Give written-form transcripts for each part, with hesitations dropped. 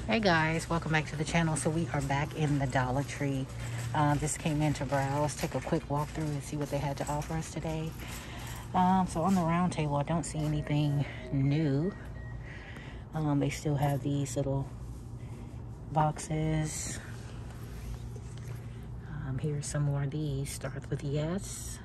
Hey guys, welcome back to the channel. So we are back in the Dollar Tree. Just came in to browse, take a quick walk through and see what they had to offer us today. So on the round table, I don't see anything new. They still have these little boxes. Here's some more of these. Starts with yes.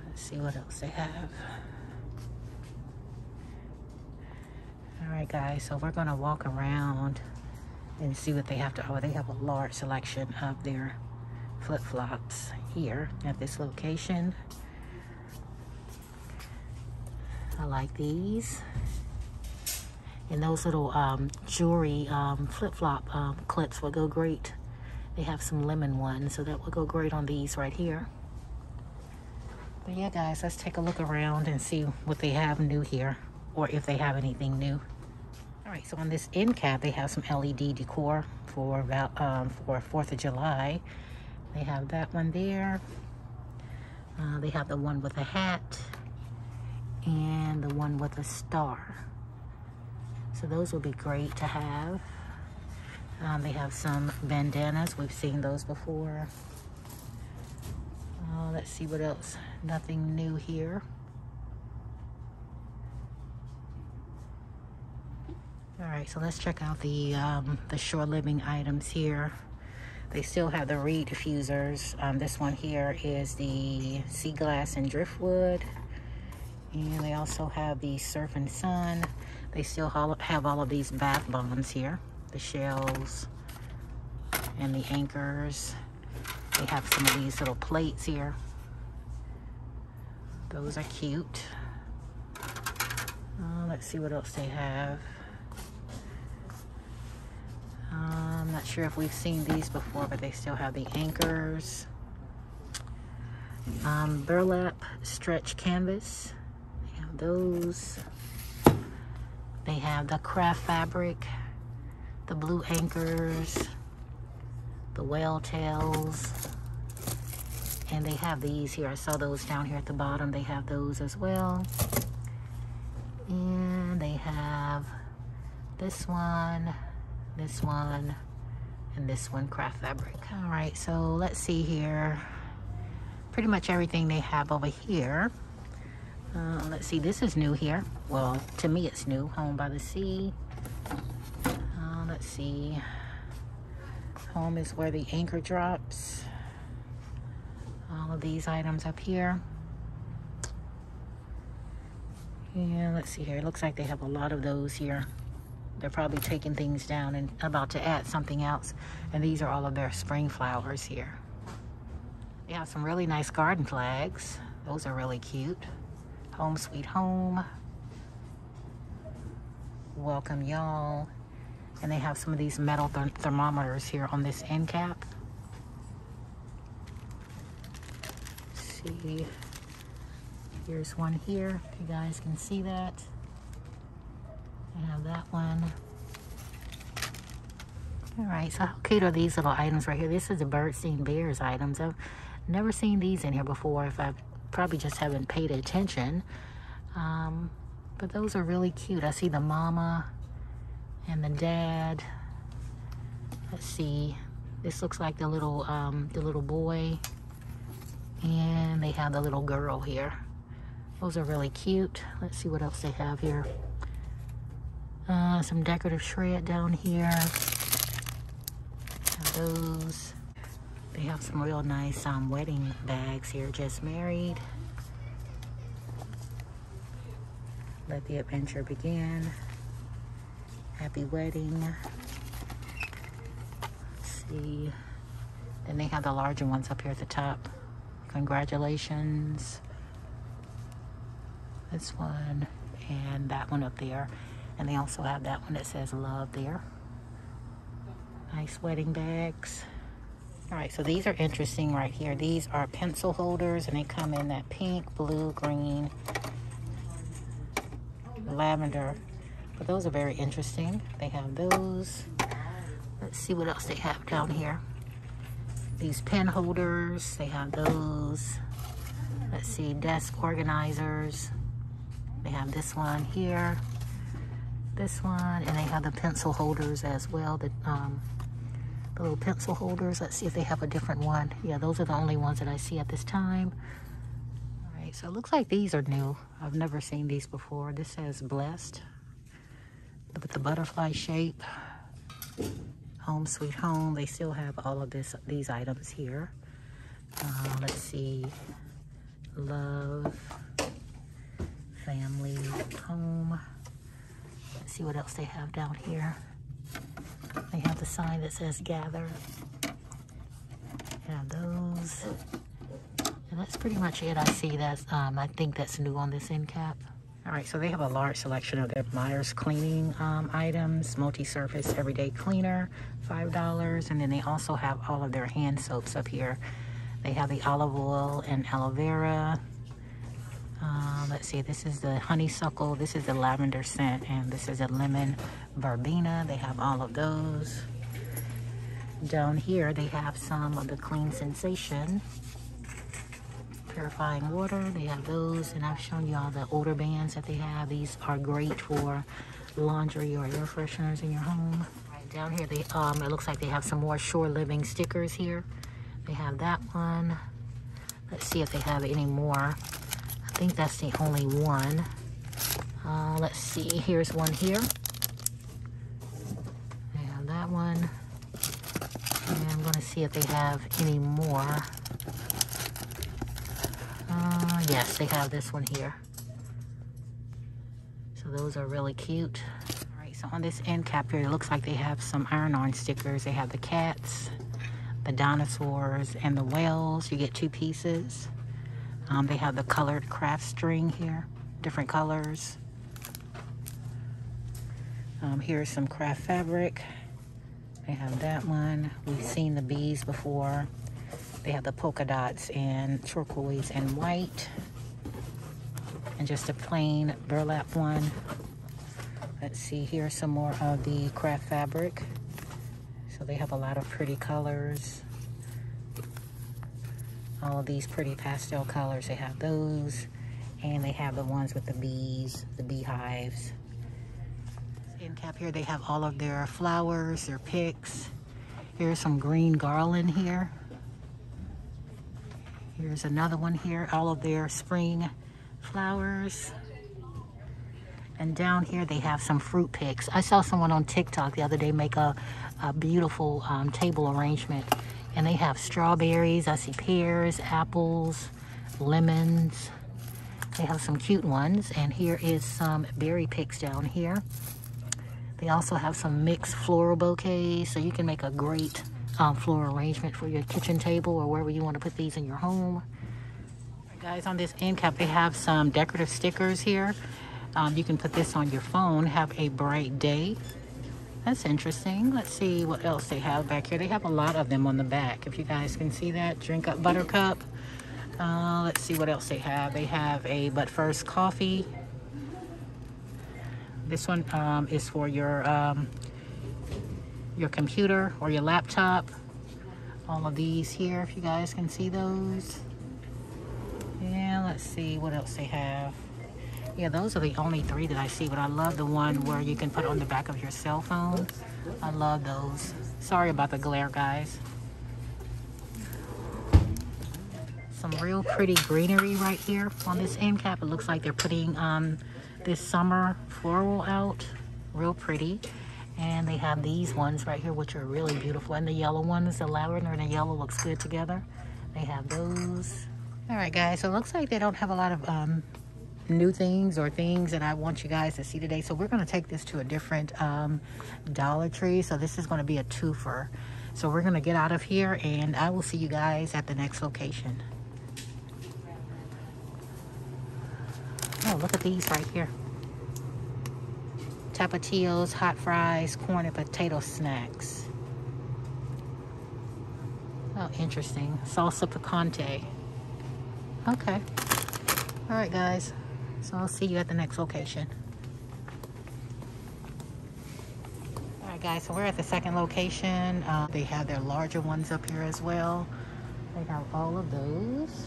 Let's see what else they have. Alright guys, so we're gonna walk around and see what they have to offer. They have a large selection of their flip-flops here at this location. I like these. And those little jewelry flip-flop clips will go great. They have some lemon ones, so that will go great on these right here. But yeah guys, let's take a look around and see what they have new here, or if they have anything new. Alright, so on this end cap, they have some LED decor for 4th of July. They have that one there. They have the one with a hat and the one with a star. So those will be great to have. They have some bandanas. We've seen those before. Let's see what else. Nothing new here. All right, so let's check out the Shore Living items here. They still have the reed diffusers. This one here is the sea glass and driftwood. And they also have the Surf and Sun. They still have all of these bath bombs here. The shells and the anchors. They have some of these little plates here. Those are cute. Let's see what else they have. I'm not sure if we've seen these before, but they still have the anchors. Burlap stretch canvas. They have those. They have the craft fabric, the blue anchors, the whale tails, and they have these here. I saw those down here at the bottom. They have those as well. And they have this one, and this one, craft fabric. All right, so let's see here. Pretty much everything they have over here. Let's see, this is new here. Well, to me it's new. Home by the Sea. Let's see. Home is where the anchor drops. All of these items up here. Yeah, let's see here. It looks like they have a lot of those here. They're probably taking things down and about to add something else. And these are all of their spring flowers here. They have some really nice garden flags. Those are really cute. Home Sweet Home. Welcome Y'all. And they have some of these metal thermometers here on this end cap. Let's see. Here's one here, if you guys can see that. I have that one. All right, so how cute are these little items right here? This is the Birdstein Bears items. I've never seen these in here before. If I probably just haven't paid attention. But those are really cute. I see the mama and the dad. Let's see. This looks like the little boy, and they have the little girl here. Those are really cute. Let's see what else they have here. Some decorative shred down here. Have those. They have some real nice wedding bags here. Just married. Let the adventure begin. Happy wedding. Let's see. Then they have the larger ones up here at the top. Congratulations. This one and that one up there. And they also have that one that says love there. Nice wedding bags. All right, so these are interesting right here. These are pencil holders, and they come in that pink, blue, green, lavender. But those are very interesting. They have those. Let's see what else they have down here. These pen holders, they have those. Let's see, desk organizers. They have this one here. this one, and they have the pencil holders as well. The little pencil holders. Let's see if they have a different one. Yeah, those are the only ones that I see at this time. All right, so it looks like these are new. I've never seen these before. This says Blessed with the butterfly shape. Home Sweet Home. They still have all of these items here. Let's see. Love, Family, Home. Let's see what else they have down here. They have the sign that says Gather. Have those. And that's pretty much it. I see that's, I think that's new on this end cap. All right, so they have a large selection of their Myers cleaning items, multi-surface everyday cleaner, $5. And then they also have all of their hand soaps up here. They have the olive oil and aloe vera. Let's see, this is the honeysuckle, this is the lavender scent, and this is a lemon verbena. They have all of those. Down here, they have some of the Clean Sensation purifying water. They have those, and I've shown you all the odor bands that they have. These are great for laundry or air fresheners in your home. Right down here, they it looks like they have some more Shore Living stickers here. They have that one. Let's see if they have any more. I think that's the only one. Let's see, here's one here. They have that one. And I'm gonna see if they have any more. Yes, they have this one here. So those are really cute. All right, so on this end cap here, it looks like they have some iron-on stickers. They have the cats, the dinosaurs, and the whales. You get 2 pieces. They have the colored craft string here, different colors. Here's some craft fabric. They have that one. We've seen the bees before. They have the polka dots and turquoise and white. And just a plain burlap one. Let's see, here's some more of the craft fabric. So they have a lot of pretty colors. All of these pretty pastel colors, they have those. And they have the ones with the bees, the beehives. End cap here, they have all of their flowers, their picks. Here's some green garland here. Here's another one here, all of their spring flowers. And down here they have some fruit picks. I saw someone on TikTok the other day make a beautiful table arrangement. And they have strawberries, I see pears, apples, lemons. They have some cute ones. And here is some berry picks down here. They also have some mixed floral bouquets. So you can make a great floral arrangement for your kitchen table or wherever you want to put these in your home. Right, guys, on this end cap, they have some decorative stickers here. You can put this on your phone. Have a bright day. That's interesting. Let's see what else they have back here. They have a lot of them on the back. If you guys can see that, Drink Up Buttercup. Let's see what else they have. They have a But First coffee. This one is for your computer or your laptop. All of these here, if you guys can see those. Yeah, let's see what else they have. Yeah, those are the only 3 that I see, but I love the one where you can put on the back of your cell phone. I love those. Sorry about the glare, guys. Some real pretty greenery right here on this end cap. It looks like they're putting this summer floral out. Real pretty. And they have these ones right here, which are really beautiful. And the yellow ones, the lavender and the yellow looks good together. They have those. All right, guys, so it looks like they don't have a lot of new things or things that I want you guys to see today. So we're going to take this to a different Dollar Tree. So this is going to be a twofer. So we're going to get out of here and I will see you guys at the next location. Oh, look at these right here. Tapatios, hot fries, corn and potato snacks. Oh, interesting. Salsa picante. Okay. All right, guys. So I'll see you at the next location. All right, guys. So we're at the second location. They have their larger ones up here as well. They have all of those.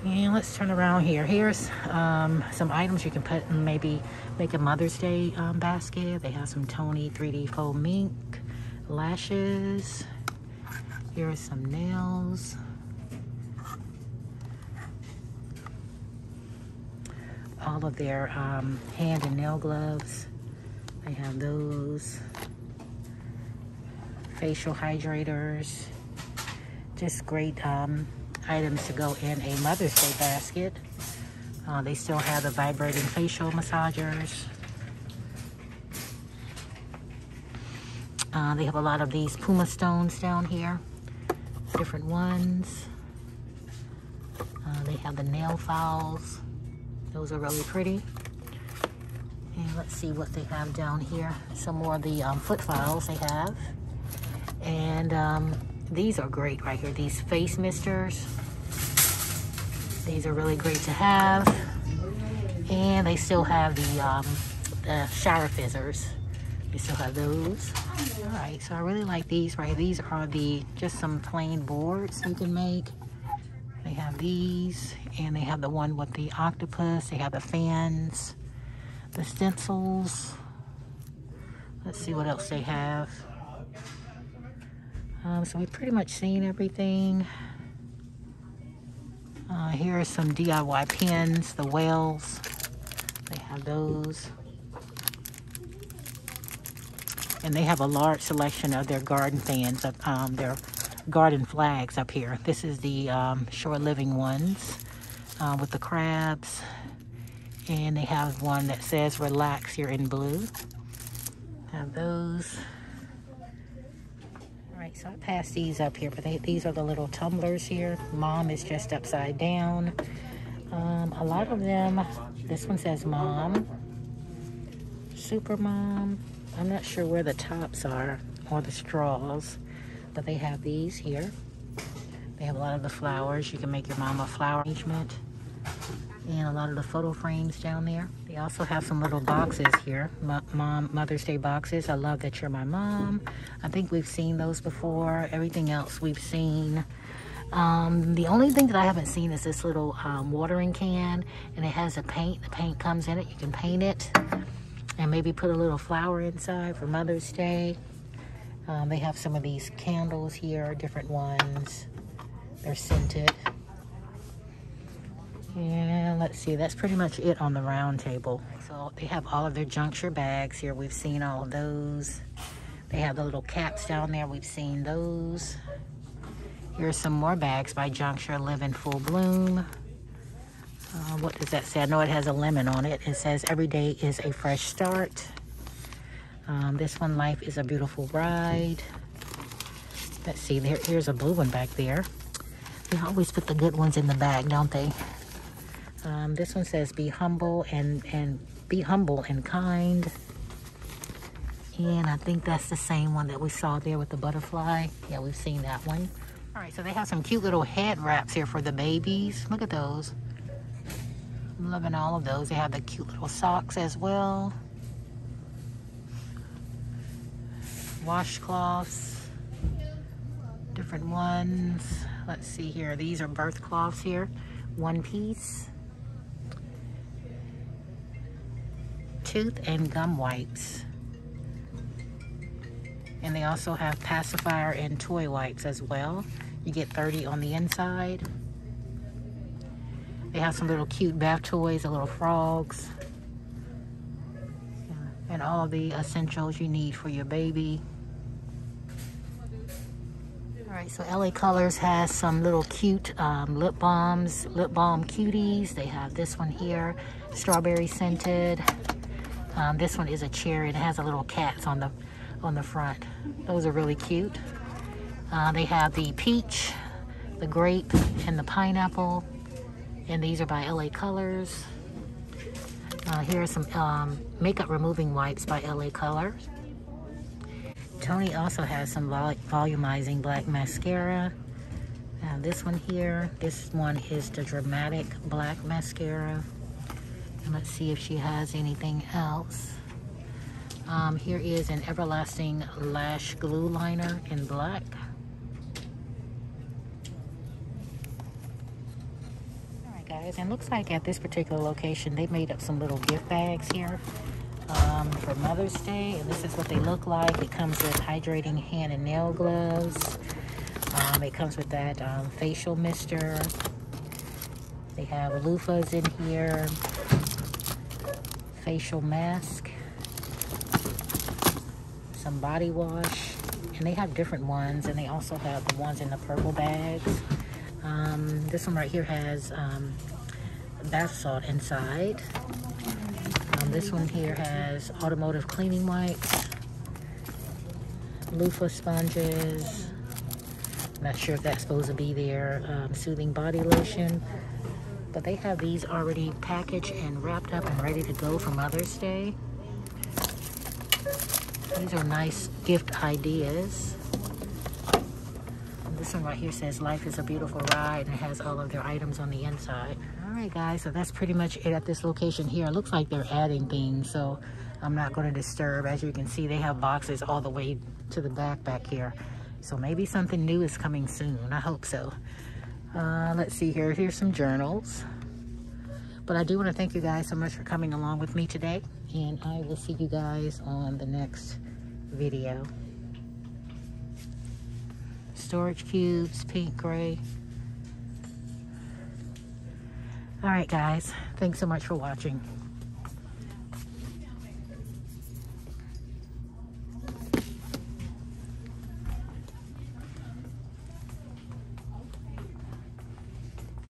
And let's turn around here. Here's some items you can put and maybe make a Mother's Day basket. They have some Tony 3D faux mink lashes. Here are some nails. All of their hand and nail gloves. They have those. Facial hydrators. Just great items to go in a Mother's Day basket. They still have the vibrating facial massagers. They have a lot of these Puma stones down here. Different ones. They have the nail files. Those are really pretty. And let's see what they have down here. Some more of the foot files they have. And these are great right here. These face misters. These are really great to have. And they still have the shower fizzers. They still have those. All right, so I really like these right here. These are just some plain boards you can make. They have these, and they have the one with the octopus. They have the fans, the stencils. Let's see what else they have. So we've pretty much seen everything. Here are some DIY pins, the whales. They have those. And they have a large selection of their garden fans, their garden flags up here. This is the Shore Living ones with the crabs. And they have one that says relax here in blue. Have those. Alright, so I passed these up here, but these are the little tumblers here. Mom is just upside down. A lot of them, this one says Mom. Super Mom. I'm not sure where the tops are or the straws, but they have these here. They have a lot of the flowers. You can make your mom a flower arrangement. And a lot of the photo frames down there. They also have some little boxes here. Mother's Day boxes. I love that you're my mom. I think we've seen those before. Everything else we've seen. The only thing that I haven't seen is this little watering can. And it has a paint. The paint comes in it. You can paint it. And maybe put a little flower inside for Mother's Day. They have some of these candles here. Different ones. They're scented. And let's see, that's pretty much it on the round table. So they have all of their juncture bags here. We've seen all of those. They have the little caps down there. We've seen those. Here's some more bags by Juncture, Live in Full Bloom. What does that say? I know it has a lemon on it. It says every day is a fresh start. This one, life is a beautiful ride. Let's see, here's a blue one back there. They always put the good ones in the bag, don't they? This one says be humble and be humble and kind. And I think that's the same one that we saw there with the butterfly. Yeah, we've seen that one. All right, so they have some cute little head wraps here for the babies. Look at those. I'm loving all of those. They have the cute little socks as well. Washcloths. Different ones. Let's see here. These are birth cloths here. One piece. Tooth and gum wipes. And they also have pacifier and toy wipes as well. You get 30 on the inside. They have some little cute bath toys, the little frogs. And all the essentials you need for your baby. Alright, so LA Colors has some little cute lip balm cuties. They have this one here, strawberry scented. This one is a cherry. It has a little cats on the front. Those are really cute. They have the peach, the grape, and the pineapple. And these are by LA Colors. Here are some makeup removing wipes by LA Colors. Tony also has some volumizing black mascara. This one here, this one is the Dramatic Black Mascara. And let's see if she has anything else. Here is an Everlasting Lash Glue Liner in black. Alright, guys, and looks like at this particular location they made up some little gift bags here for Mother's Day, and this is what they look like. It comes with hydrating hand and nail gloves. It comes with that facial mister. They have loofahs in here, facial mask, some body wash, and they have different ones, and they also have the ones in the purple bags. This one right here has bath salt inside. This one here has automotive cleaning wipes, loofah sponges. Not sure if that's supposed to be their soothing body lotion, but they have these already packaged and wrapped up and ready to go for Mother's Day. These are nice gift ideas. And this one right here says life is a beautiful ride, and it has all of their items on the inside. All right, guys, so that's pretty much it at this location here. It looks like they're adding things, so I'm not going to disturb. As you can see, they have boxes all the way to the back here. So maybe something new is coming soon. I hope so. Let's see here. Here's some journals. But I do want to thank you guys so much for coming along with me today. And I will see you guys on the next video. Storage cubes, pink, gray. All right, guys. Thanks so much for watching.